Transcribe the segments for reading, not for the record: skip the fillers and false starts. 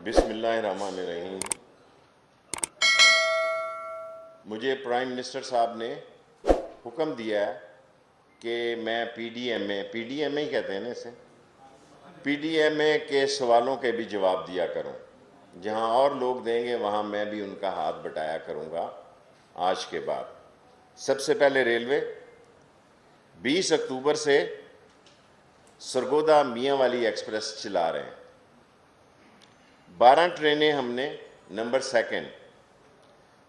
بسم اللہ الرحمن الرحیم۔ مجھے پرائم منسٹر صاحب نے حکم دیا ہے کہ میں پی ڈی ایم اے ہی کہتے ہیں نا اسے، پی ڈی ایم اے کے سوالوں کے بھی جواب دیا کروں۔ جہاں اور لوگ دیں گے وہاں میں بھی ان کا ہاتھ بٹایا کروں گا آج کے بعد۔ سب سے پہلے ریلوے 20 اکتوبر سے سرگودا میاں والی ایکسپریس چلا رہے ہیں۔ 12 ٹرینیں ہم نے نمبر سیکنڈ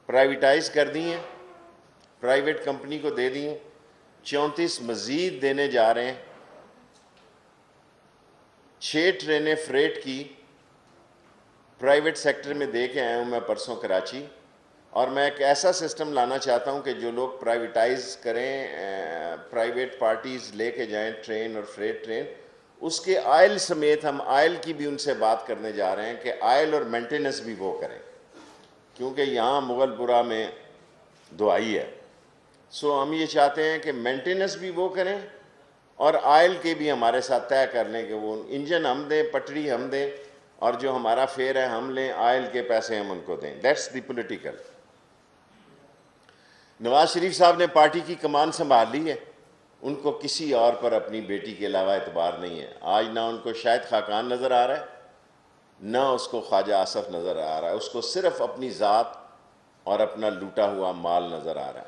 پرائیویٹائز کر دی ہیں، پرائیویٹ کمپنی کو دے دی ہیں۔ 34 مزید دینے جا رہے ہیں۔ 6 ٹرینیں فریٹ کی پرائیویٹ سیکٹر میں دے کے آیا ہوں میں پرسوں کراچی، اور میں ایک ایسا سسٹم لانا چاہتا ہوں کہ جو لوگ پرائیویٹائز کریں، پرائیویٹ پارٹیز لے کے جائیں ٹرین اور فریٹ ٹرین، اس کے آئل سمیت ہم آئل کی بھی ان سے بات کرنے جا رہے ہیں کہ آئل اور مینٹیننس بھی وہ کریں، کیونکہ یہاں مغل پورہ میں دعائی ہے۔ سو ہم یہ چاہتے ہیں کہ مینٹیننس بھی وہ کریں اور آئل کے بھی ہمارے ساتھ طے کر لیں کہ وہ انجن ہم دیں، پٹری ہم دیں، اور جو ہمارا فیئر ہے ہم لیں، آئل کے پیسے ہم ان کو دیں۔ That's the political. Nawaz Sharif صاحب نے پارٹی کی کمان سنبھال لی ہے، ان کو کسی اور پر اپنی بیٹی کے علاوہ اعتبار نہیں ہے۔ آج نہ ان کو شاہد خاقان نظر آ رہا ہے، نہ اس کو خواجہ آصف نظر آ رہا ہے، اس کو صرف اپنی ذات اور اپنا لوٹا ہوا مال نظر آ رہا ہے۔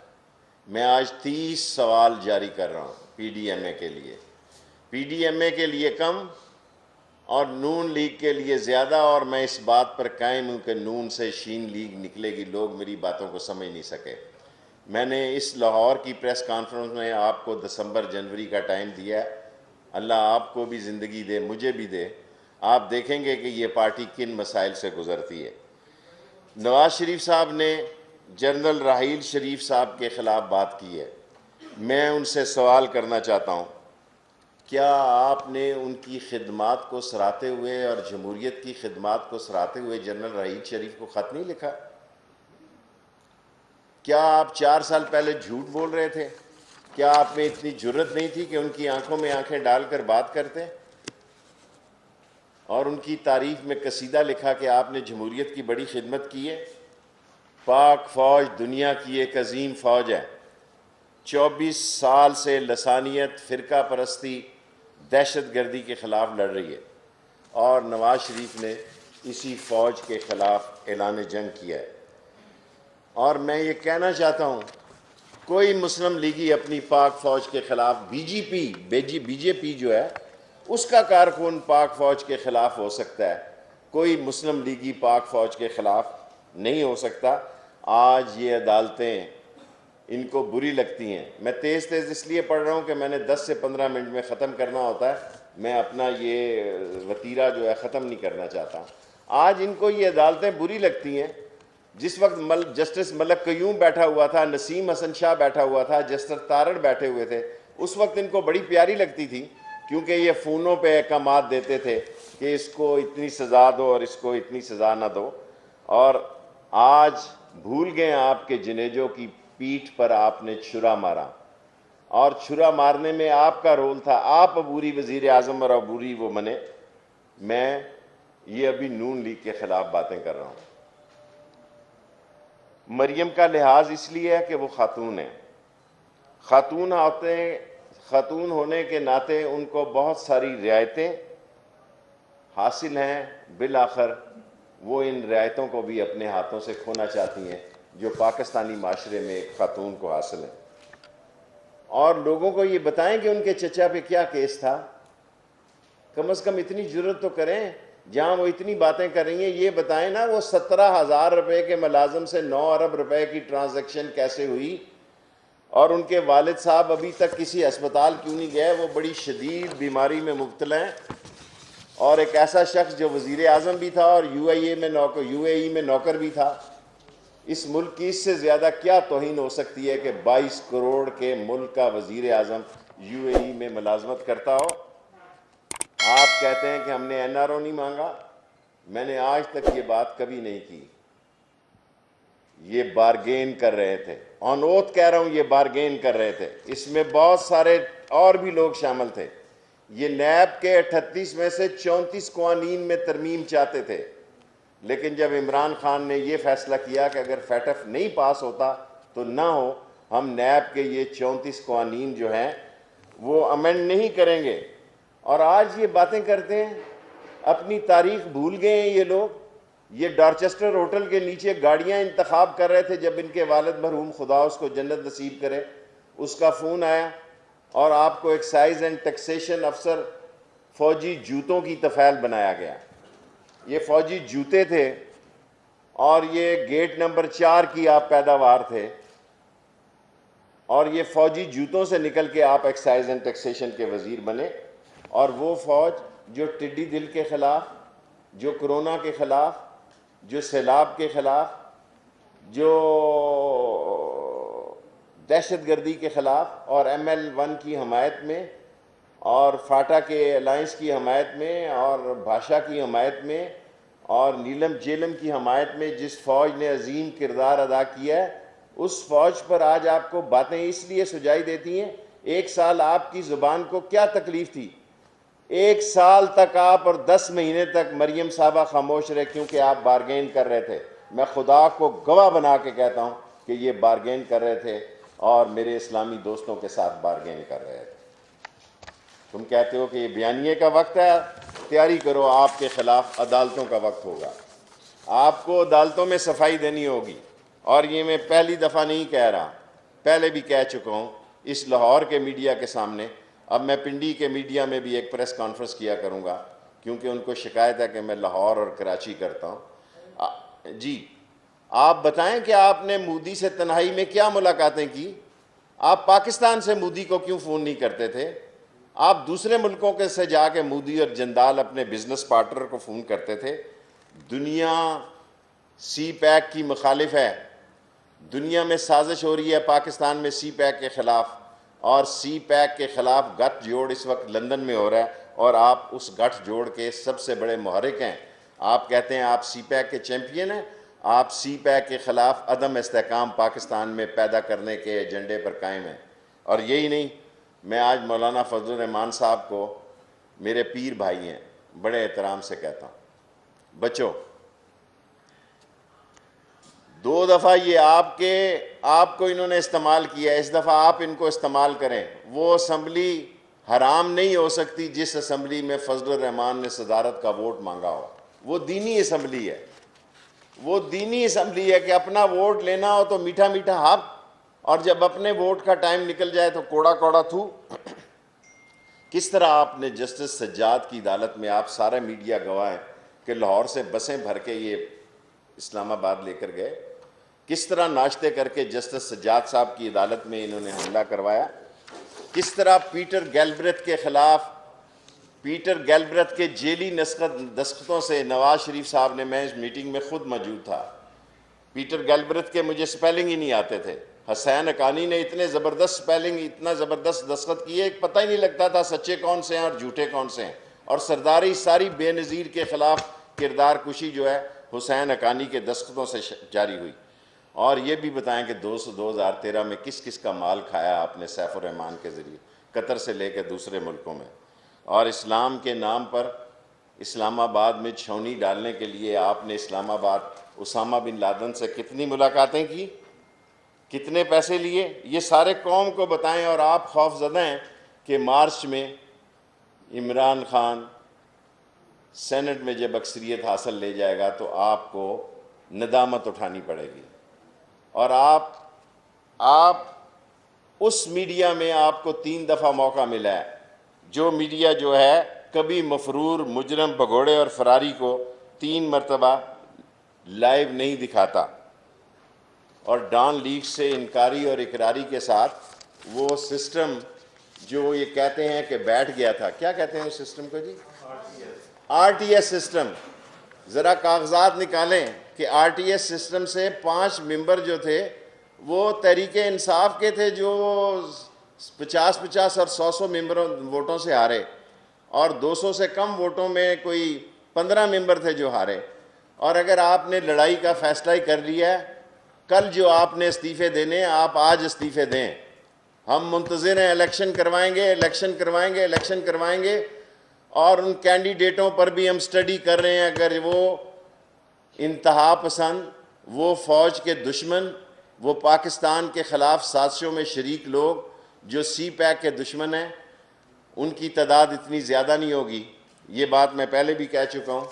میں آج 30 سوال جاری کر رہا ہوں پی ڈی ایم اے کے لیے، پی ڈی ایم اے کے لیے کم اور نون لیگ کے لیے زیادہ، اور میں اس بات پر قائم ہوں کہ نون سے شین لیگ نکلے گی۔ لوگ میری باتوں کو سمجھ نہیں سکے۔ میں نے اس لاہور کی پریس کانفرنس میں آپ کو دسمبر جنوری کا ٹائم دیا ہے، اللہ آپ کو بھی زندگی دے، مجھے بھی دے، آپ دیکھیں گے کہ یہ پارٹی کن مسائل سے گزرتی ہے۔ نواز شریف صاحب نے جنرل راحیل شریف صاحب کے خلاف بات کی ہے۔ میں ان سے سوال کرنا چاہتا ہوں، کیا آپ نے ان کی خدمات کو سراہتے ہوئے اور جمہوریت کی خدمات کو سراہتے ہوئے جنرل راحیل شریف کو خط نہیں لکھا؟ کیا آپ 4 سال پہلے جھوٹ بول رہے تھے؟ کیا آپ میں اتنی جرت نہیں تھی کہ ان کی آنکھوں میں آنکھیں ڈال کر بات کرتے اور ان کی تعریف میں قصیدہ لکھا کہ آپ نے جمہوریت کی بڑی خدمت کی ہے؟ پاک فوج دنیا کی ایک عظیم فوج ہے، 24 سال سے لسانیت، فرقہ پرستی، دہشت گردی کے خلاف لڑ رہی ہے، اور نواز شریف نے اسی فوج کے خلاف اعلان جنگ کیا ہے۔ اور میں یہ کہنا چاہتا ہوں، کوئی مسلم لیگی اپنی پاک فوج کے خلاف، بی جے پی جو ہے اس کا کارکن پاک فوج کے خلاف ہو سکتا ہے، کوئی مسلم لیگی پاک فوج کے خلاف نہیں ہو سکتا۔ آج یہ عدالتیں ان کو بری لگتی ہیں۔ میں تیز اس لیے پڑھ رہا ہوں کہ میں نے 10 سے 15 منٹ میں ختم کرنا ہوتا ہے، میں اپنا یہ وتیرہ جو ہے ختم نہیں کرنا چاہتا۔ آج ان کو یہ عدالتیں بری لگتی ہیں۔ جس وقت جسٹس ملک قیوم بیٹھا ہوا تھا، نسیم حسن شاہ بیٹھا ہوا تھا، جسٹس تارڑ بیٹھے ہوئے تھے، اس وقت ان کو بڑی پیاری لگتی تھی، کیونکہ یہ فونوں پہ احکامات دیتے تھے کہ اس کو اتنی سزا دو اور اس کو اتنی سزا نہ دو۔ اور آج بھول گئے آپ کے جنیجوں کی پیٹھ پر آپ نے چھرا مارا، اور چھرا مارنے میں آپ کا رول تھا، آپ عبوری وزیر اعظم اور عبوری وہ بنے۔ میں یہ ابھی نون لیگ کے خلاف باتیں کر رہا ہوں۔ مریم کا لحاظ اس لیے ہے کہ وہ خاتون ہے، خاتون ہونے کے ناطے ان کو بہت ساری رعایتیں حاصل ہیں، بالآخر وہ ان رعایتوں کو بھی اپنے ہاتھوں سے کھونا چاہتی ہیں جو پاکستانی معاشرے میں ایک خاتون کو حاصل ہے۔ اور لوگوں کو یہ بتائیں کہ ان کے چچا پہ کیا کیس تھا، کم از کم اتنی جرت تو کریں۔ جہاں وہ اتنی باتیں کر رہی ہیں یہ بتائیں نا، وہ 17,000 روپے کے ملازم سے 9 ارب روپے کی ٹرانزیکشن کیسے ہوئی، اور ان کے والد صاحب ابھی تک کسی ہسپتال کیوں نہیں گئے؟ وہ بڑی شدید بیماری میں مبتلا ہیں، اور ایک ایسا شخص جو وزیر اعظم بھی تھا اور یو اے ای میں نوکر بھی تھا۔ اس ملک کی اس سے زیادہ کیا توہین ہو سکتی ہے کہ 22 کروڑ کے ملک کا وزیر اعظم یو اے ای میں ملازمت کرتا ہو؟ آپ کہتے ہیں کہ ہم نے این آر او نہیں مانگا، میں نے آج تک یہ بات کبھی نہیں کی۔ یہ بارگین کر رہے تھے، آن اوتھ کہہ رہا ہوں، یہ بارگین کر رہے تھے، اس میں بہت سارے اور بھی لوگ شامل تھے۔ یہ نیب کے 38 میں سے 34 قوانین میں ترمیم چاہتے تھے، لیکن جب عمران خان نے یہ فیصلہ کیا کہ اگر فیٹف نہیں پاس ہوتا تو نہ ہو، ہم نیب کے یہ 34 قوانین جو ہیں وہ امینڈ نہیں کریں گے، اور آج یہ باتیں کرتے ہیں، اپنی تاریخ بھول گئے ہیں یہ لوگ۔ یہ ڈارچسٹر ہوٹل کے نیچے گاڑیاں انتخاب کر رہے تھے جب ان کے والد مرحوم خدا اس کو جنت نصیب کرے، اس کا فون آیا اور آپ کو ایکسائز اینڈ ٹیکسیشن افسر فوجی جوتوں کی طفیل بنایا گیا۔ یہ فوجی جوتے تھے اور یہ گیٹ نمبر 4 کی آپ پیداوار تھے، اور یہ فوجی جوتوں سے نکل کے آپ ایکسائز اینڈ ٹیکسیشن کے وزیر بنے۔ اور وہ فوج جو ٹڈی دل کے خلاف، جو کرونا کے خلاف، جو سیلاب کے خلاف، جو دہشت گردی کے خلاف، اور ML1 کی حمایت میں، اور فاٹا کے الائنس کی حمایت میں، اور بھاشا کی حمایت میں، اور نیلم جیلم کی حمایت میں جس فوج نے عظیم کردار ادا کیا ہے، اس فوج پر آج آپ کو باتیں اس لیے سجائی دیتی ہیں۔ 1 سال آپ کی زبان کو کیا تکلیف تھی؟ 1 سال تک آپ اور 10 مہینے تک مریم صاحبہ خاموش رہے کیونکہ آپ بارگین کر رہے تھے۔ میں خدا کو گواہ بنا کے کہتا ہوں کہ یہ بارگین کر رہے تھے اور میرے اسلامی دوستوں کے ساتھ بارگین کر رہے تھے۔ تم کہتے ہو کہ یہ بیانیے کا وقت ہے، تیاری کرو، آپ کے خلاف عدالتوں کا وقت ہوگا، آپ کو عدالتوں میں صفائی دینی ہوگی۔ اور یہ میں پہلی دفعہ نہیں کہہ رہا، پہلے بھی کہہ چکا ہوں اس لاہور کے میڈیا کے سامنے، اب میں پنڈی کے میڈیا میں بھی ایک پریس کانفرنس کیا کروں گا کیونکہ ان کو شکایت ہے کہ میں لاہور اور کراچی کرتا ہوں۔ جی آپ بتائیں کہ آپ نے مودی سے تنہائی میں کیا ملاقاتیں کی؟ آپ پاکستان سے مودی کو کیوں فون نہیں کرتے تھے؟ آپ دوسرے ملکوں کے سے جا کے مودی اور جندال اپنے بزنس پارٹنر کو فون کرتے تھے۔ دنیا سی پیک کی مخالف ہے، دنیا میں سازش ہو رہی ہے پاکستان میں سی پیک کے خلاف، اور سی پیک کے خلاف گٹھ جوڑ اس وقت لندن میں ہو رہا ہے، اور آپ اس گٹھ جوڑ کے سب سے بڑے محرک ہیں۔ آپ کہتے ہیں آپ سی پیک کے چیمپئن ہیں، آپ سی پیک کے خلاف عدم استحکام پاکستان میں پیدا کرنے کے ایجنڈے پر قائم ہیں۔ اور یہی نہیں، میں آج مولانا فضل الرحمان صاحب کو، میرے پیر بھائی ہیں، بڑے احترام سے کہتا ہوں، بچوں 2 دفعہ یہ آپ کو انہوں نے استعمال کیا، اس دفعہ آپ ان کو استعمال کریں۔ وہ اسمبلی حرام نہیں ہو سکتی جس اسمبلی میں فضل الرحمان نے صدارت کا ووٹ مانگا ہو۔ وہ دینی اسمبلی ہے، وہ دینی اسمبلی ہے کہ اپنا ووٹ لینا ہو تو میٹھا میٹھا ہاپ، اور جب اپنے ووٹ کا ٹائم نکل جائے تو کوڑا کوڑا تھو۔ کس طرح آپ نے جسٹس سجاد کی عدالت میں، آپ سارے میڈیا گواہ ہیں کہ لاہور سے بسیں بھر کے یہ اسلام آباد لے کر گئے، کس طرح ناشتے کر کے جسٹس سجاد صاحب کی عدالت میں انہوں نے حملہ کروایا، کس طرح پیٹر گیلبرتھ کے خلاف، پیٹر گیلبرتھ کے جیلی دستخطوں سے نواز شریف صاحب نے، میں اس میٹنگ میں خود موجود تھا، پیٹر گیلبرتھ کے مجھے سپیلنگ ہی نہیں آتے تھے، حسین حقانی نے اتنے زبردست سپیلنگ، اتنا زبردست دستخط کیے، پتہ ہی نہیں لگتا تھا سچے کون سے ہیں اور جھوٹے کون سے ہیں۔ اور سرداری ساری بے نظیر کے خلاف کردار کشی جو ہے حسین حقانی کے دستخطوں سے جاری ہوئی۔ اور یہ بھی بتائیں کہ 2013 میں کس کس کا مال کھایا آپ نے سیف الرحمان کے ذریعے، قطر سے لے کے دوسرے ملکوں میں۔ اور اسلام کے نام پر اسلام آباد میں چھاؤنی ڈالنے کے لیے آپ نے اسلام آباد اسامہ بن لادن سے کتنی ملاقاتیں کی، کتنے پیسے لیے، یہ سارے قوم کو بتائیں۔ اور آپ خوف زدہ ہیں کہ مارچ میں عمران خان سینٹ میں جب اکثریت حاصل لے جائے گا تو آپ کو ندامت اٹھانی پڑے گی۔ اور آپ اس میڈیا میں آپ کو 3 دفعہ موقع ملا ہے، جو میڈیا جو ہے کبھی مفرور مجرم بھگوڑے اور فراری کو 3 مرتبہ لائیو نہیں دکھاتا، اور ڈان لیگ سے انکاری اور اقراری کے ساتھ وہ سسٹم جو یہ کہتے ہیں کہ بیٹھ گیا تھا، کیا کہتے ہیں اس سسٹم کو جی؟ RTS system. ذرا کاغذات نکالیں کہ RTS سسٹم سے 5 ممبر جو تھے وہ تحریک انصاف کے تھے، جو 50 اور 100 ممبروں ووٹوں سے ہارے، اور 200 سے کم ووٹوں میں کوئی 15 ممبر تھے جو ہارے۔ اور اگر آپ نے لڑائی کا فیصلہ ہی کر لیا ہے، کل جو آپ نے استعفے دینے، آپ آج استعفے دیں، ہم منتظر ہیں، الیکشن کروائیں گے، الیکشن کروائیں گے، الیکشن کروائیں گے۔ اور ان کینڈیڈیٹوں پر بھی ہم سٹڈی کر رہے ہیں، اگر وہ انتہا پسند، وہ فوج کے دشمن، وہ پاکستان کے خلاف سازشوں میں شریک لوگ جو سی پیک کے دشمن ہیں، ان کی تعداد اتنی زیادہ نہیں ہوگی. یہ بات میں پہلے بھی کہہ چکا ہوں،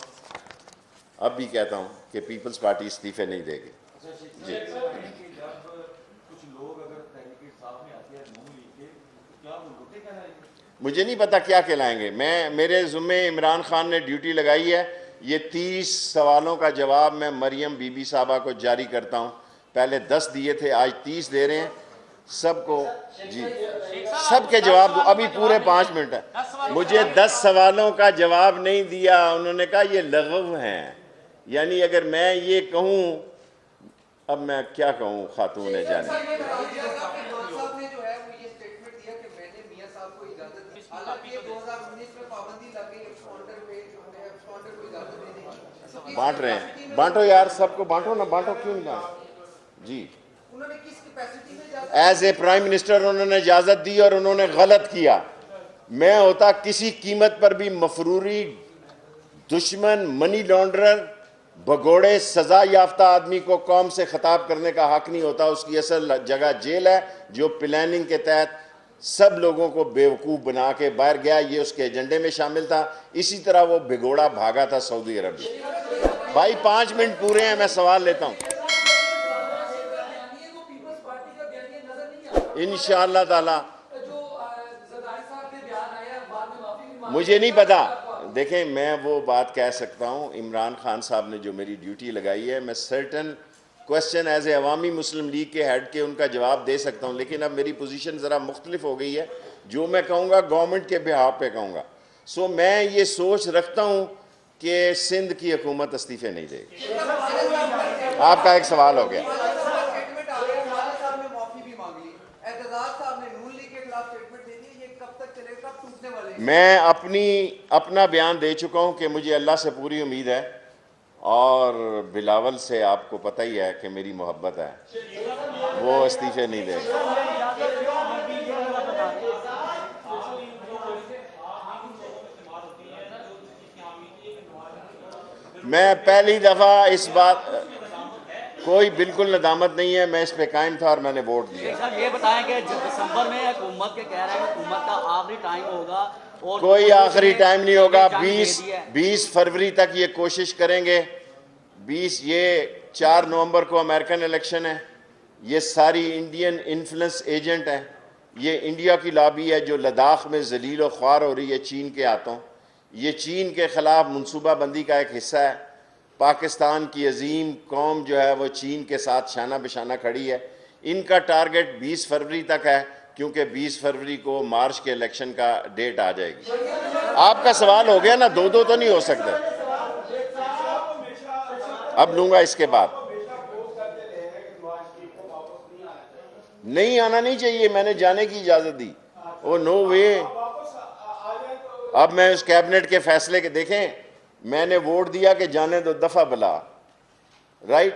اب بھی کہتا ہوں کہ پیپلز پارٹی استعفے نہیں دے گی. جی مجھے نہیں پتا کیا کہلائیں گے. میرے ذمے عمران خان نے ڈیوٹی لگائی ہے. یہ 30 سوالوں کا جواب میں مریم بی بی صاحبہ کو جاری کرتا ہوں. پہلے 10 دیے تھے، آج 30 دے رہے ہیں سب کو. جی سب کے جواب دو، ابھی پورے 5 منٹ ہے. مجھے 10 سوالوں کا جواب نہیں دیا. انہوں نے کہا یہ لغو ہیں. یعنی اگر میں یہ کہوں، اب میں کیا کہوں خاتون جانے. بانٹ رہے ہیں، بانٹو یار، سب کو بانٹو نا. بانٹو کیوں نہیں بانٹو؟ جی ایز اے پرائم منسٹر انہوں نے اجازت دی اور انہوں نے غلط کیا. میں ہوتا کسی قیمت پر بھی مفروری، دشمن، منی لانڈرر، بھگوڑے، سزا یافتہ آدمی کو قوم سے خطاب کرنے کا حق نہیں ہوتا. اس کی اصل جگہ جیل ہے، جو پلاننگ کے تحت سب لوگوں کو بیوقوف بنا کے باہر گیا. یہ اس کے ایجنڈے میں شامل تھا. اسی طرح وہ بھگوڑا بھاگا تھا سعودی عرب میں. بھائی 5 منٹ پورے ہیں، میں سوال لیتا ہوں انشاءاللہ تعالی. مجھے نہیں پتا. دیکھیں میں وہ بات کہہ سکتا ہوں، عمران خان صاحب نے جو میری ڈیوٹی لگائی ہے، میں سرٹن کوسچن ایز اے عوامی مسلم لیگ کے ہیڈ کے ان کا جواب دے سکتا ہوں. لیکن اب میری پوزیشن ذرا مختلف ہو گئی ہے. جو میں کہوں گا گورنمنٹ کے بہاف پہ کہوں گا. سو میں یہ سوچ رکھتا ہوں کہ سندھ کی حکومت استعفے نہیں دے گی. آپ کا ایک سوال ہو گیا. میں اپنا بیان دے چکا ہوں کہ مجھے اللہ سے پوری امید ہے، اور بلاول سے آپ کو پتہ ہی ہے کہ میری محبت ہے. وہ استعفے نہیں دے گا. میں پہلی دفعہ اس بات، کوئی بالکل ندامت نہیں ہے. میں اس پہ قائم تھا اور میں نے ووٹ دیا. سر یہ بتائیں کہ دسمبر میں حکومت کے کہہ رہے ہیں حکومت کا آخری ٹائم ہوگا، اور کوئی آخری ٹائم نہیں ہوگا. 20 فروری تک یہ کوشش کریں گے. یہ 4 نومبر کو امریکن الیکشن ہے. یہ ساری انڈین انفلوئنس ایجنٹ ہیں. یہ انڈیا کی لابی ہے جو لداخ میں ذلیل و خوار ہو رہی ہے چین کے ہاتھوں. یہ چین کے خلاف منصوبہ بندی کا ایک حصہ ہے. پاکستان کی عظیم قوم جو ہے وہ چین کے ساتھ شانہ بشانہ کھڑی ہے. ان کا ٹارگٹ 20 فروری تک ہے، کیونکہ 20 فروری کو مارچ کے الیکشن کا ڈیٹ آ جائے گی. آپ کا سوال ہو گیا نا، 2 تو نہیں ہو سکتے. اب لوں گا اس کے بعد. نہیں آنا نہیں چاہیے، میں نے جانے کی اجازت دی. او نو وے. اب میں اس کیبنٹ کے فیصلے کے دیکھیں، میں نے ووٹ دیا کہ جانے دو، دفعہ بلا. رائٹ.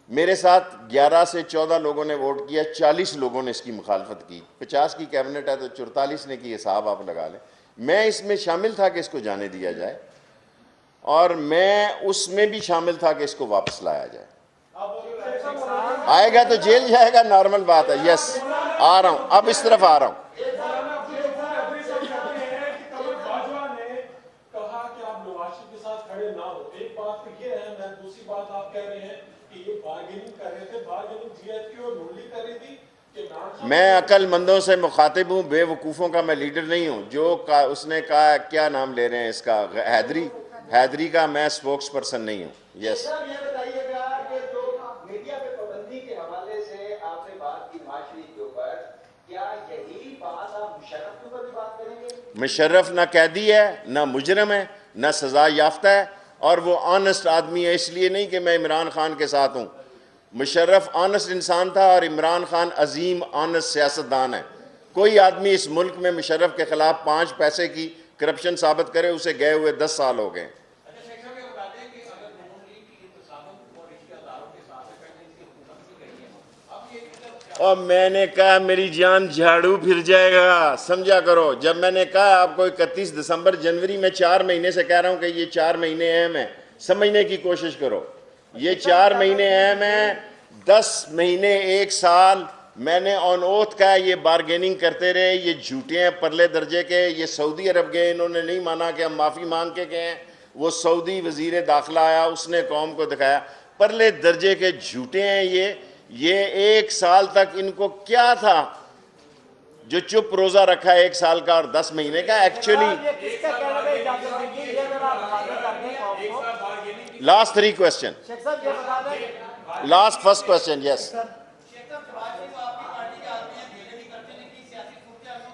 میرے ساتھ 11 سے 14 لوگوں نے ووٹ کیا، 40 لوگوں نے اس کی مخالفت کی. 50 کی کیبنٹ ہے تو 44 نے کی، حساب آپ لگا لیں. میں اس میں شامل تھا کہ اس کو جانے دیا جائے، اور میں اس میں بھی شامل تھا کہ اس کو واپس لایا جائے. آئے گا تو جیل جائے گا، نارمل بات ہے. یس آ رہا ہوں، اب اس طرف آ رہا ہوں. میں عقل مندوں سے مخاطب ہوں، بے وقوفوں کا میں لیڈر نہیں ہوں. جو اس نے کہا، کیا نام لے رہے ہیں اس کا، حیدری کا، میں سپوکس پرسن نہیں ہوں. یس مشرف نہ قیدی ہے، نہ مجرم ہے، نہ سزا یافتہ ہے، اور وہ آنسٹ آدمی ہے. اس لیے نہیں کہ میں عمران خان کے ساتھ ہوں. مشرف آنسٹ انسان تھا، اور عمران خان عظیم آنسٹ سیاستدان ہے. کوئی آدمی اس ملک میں مشرف کے خلاف 5 پیسے کی کرپشن ثابت کرے، اسے گئے ہوئے 10 سال ہو گئے. اور میں نے کہا میری جان جھاڑو پھر جائے گا، سمجھا کرو. جب میں نے کہا آپ کو 31 دسمبر جنوری میں 4 مہینے سے کہہ رہا ہوں کہ یہ 4 مہینے اہم ہیں، سمجھنے کی کوشش کرو. یہ 4 مہینے ہیں، میں 10 مہینے 1 سال میں نے آن اوتھ کہا یہ بارگیننگ کرتے رہے، یہ جھوٹے ہیں پرلے درجے کے. یہ سعودی عرب گئے، انہوں نے نہیں مانا کہ ہم معافی مانگ کے گئے ہیں. وہ سعودی وزیر داخلہ آیا، اس نے قوم کو دکھایا. پرلے درجے کے جھوٹے ہیں یہ 1 سال تک ان کو کیا تھا جو چپ روزہ رکھا ہے 1 سال کا اور 10 مہینے کا. Actually last 3 question, last first question. Yes,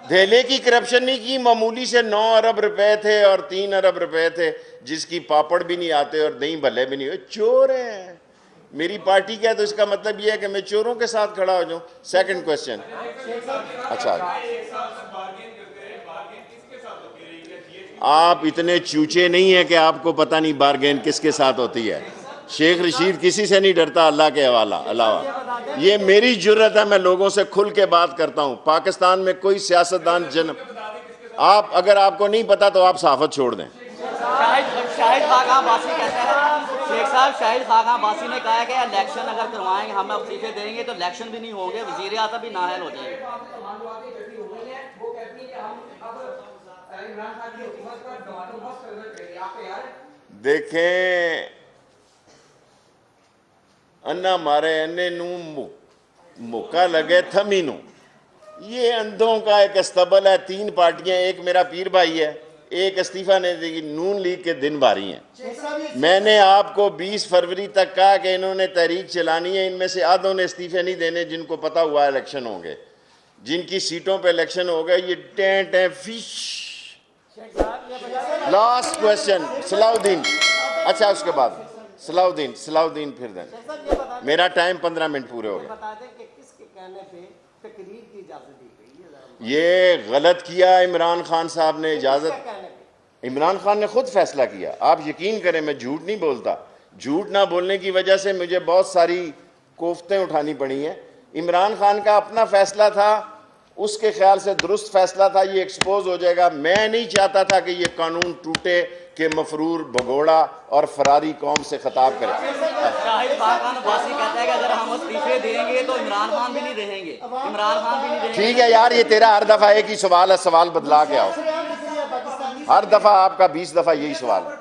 دھیلے کی کرپشن نہیں کی، معمولی سے 9 ارب روپے تھے اور 3 ارب روپے تھے، جس کی پاپڑ بھی نہیں آتے اور دہی بھلے بھی نہیں ہوئے. چور ہیں. میری پارٹی کیا ہے تو اس کا مطلب یہ ہے کہ میں چوروں کے ساتھ کھڑا ہو جاؤں. Second question. اچھا، آپ اتنے چوچے نہیں ہیں کہ آپ کو پتہ نہیں بارگین کس کے ساتھ ہوتی ہے. شیخ رشید کسی سے نہیں ڈرتا اللہ کے علاوہ. یہ میری جرت ہے، میں لوگوں سے کھل کے بات کرتا ہوں. پاکستان میں کوئی سیاستدان اگر آپ کو نہیں پتا تو آپ صحافت چھوڑ دیں. شاہد خاقان عباسی کہتا ہے، شیخ صاحب شاہد خاقان عباسی نے کہا ہے کہ الیکشن اگر کروائیں گے، ہم استعفے دیں گے تو الیکشن بھی نہیں ہوں گے، وزیر اعظم بھی نااہل ہو جائیں گے. دیکھیں، انا مارے انے نو موقع لگے تھمی نو. یہ اندھوں کا ایک استبل ہے. 3 پارٹیاں، ایک میرا پیر بھائی ہے، ایک استعفیٰ نے دی. نون لیگ کے دن باری ہیں. میں نے آپ کو 20 فروری تک کہا کہ انہوں نے تحریک چلانی ہے. ان میں سے آدھوں نے استعفے نہیں دینے جن کو پتا ہوا الیکشن ہوں گے. جن کی سیٹوں پہ الیکشن ہو گئے یہ ٹیں فش. لاسٹ کوسچن صلاح الدین. اچھا، اس کے بعد صلاح الدین پھر دیں. میرا ٹائم 15 منٹ پورے ہو گئے. یہ غلط کیا عمران خان صاحب نے. اجازت عمران خان نے خود فیصلہ کیا. آپ یقین کریں میں جھوٹ نہیں بولتا. جھوٹ نہ بولنے کی وجہ سے مجھے بہت ساری کوفتیں اٹھانی پڑی ہیں. عمران خان کا اپنا فیصلہ تھا، اس کے خیال سے درست فیصلہ تھا. یہ ایکسپوز ہو جائے گا. میں نہیں چاہتا تھا کہ یہ قانون ٹوٹے کہ مفرور بھگوڑا اور فراری قوم سے خطاب کرے. شاہد خاقان عباسی کہتا ہے کہ اگر ہم استعفے دیں گے تو عمران خان بھی نہیں رہیں گے. ٹھیک ہے یار، یہ تیرا ہر دفعہ ایک ہی سوال ہے، سوال بدلا کے آؤ. ہر دفعہ آپ کا 20 دفعہ یہی سوال ہے.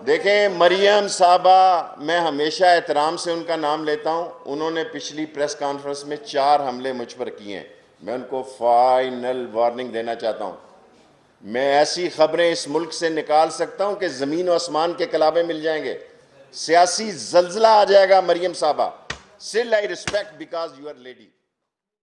دیکھیں، مریم صاحبہ میں ہمیشہ احترام سے ان کا نام لیتا ہوں. انہوں نے پچھلی پریس کانفرنس میں 4 حملے مجھ پر کیے ہیں. میں ان کو فائنل وارننگ دینا چاہتا ہوں. میں ایسی خبریں اس ملک سے نکال سکتا ہوں کہ زمین و آسمان کے کلابے مل جائیں گے. سیاسی زلزلہ آ جائے گا. مریم صاحبہ، still I respect because you are lady.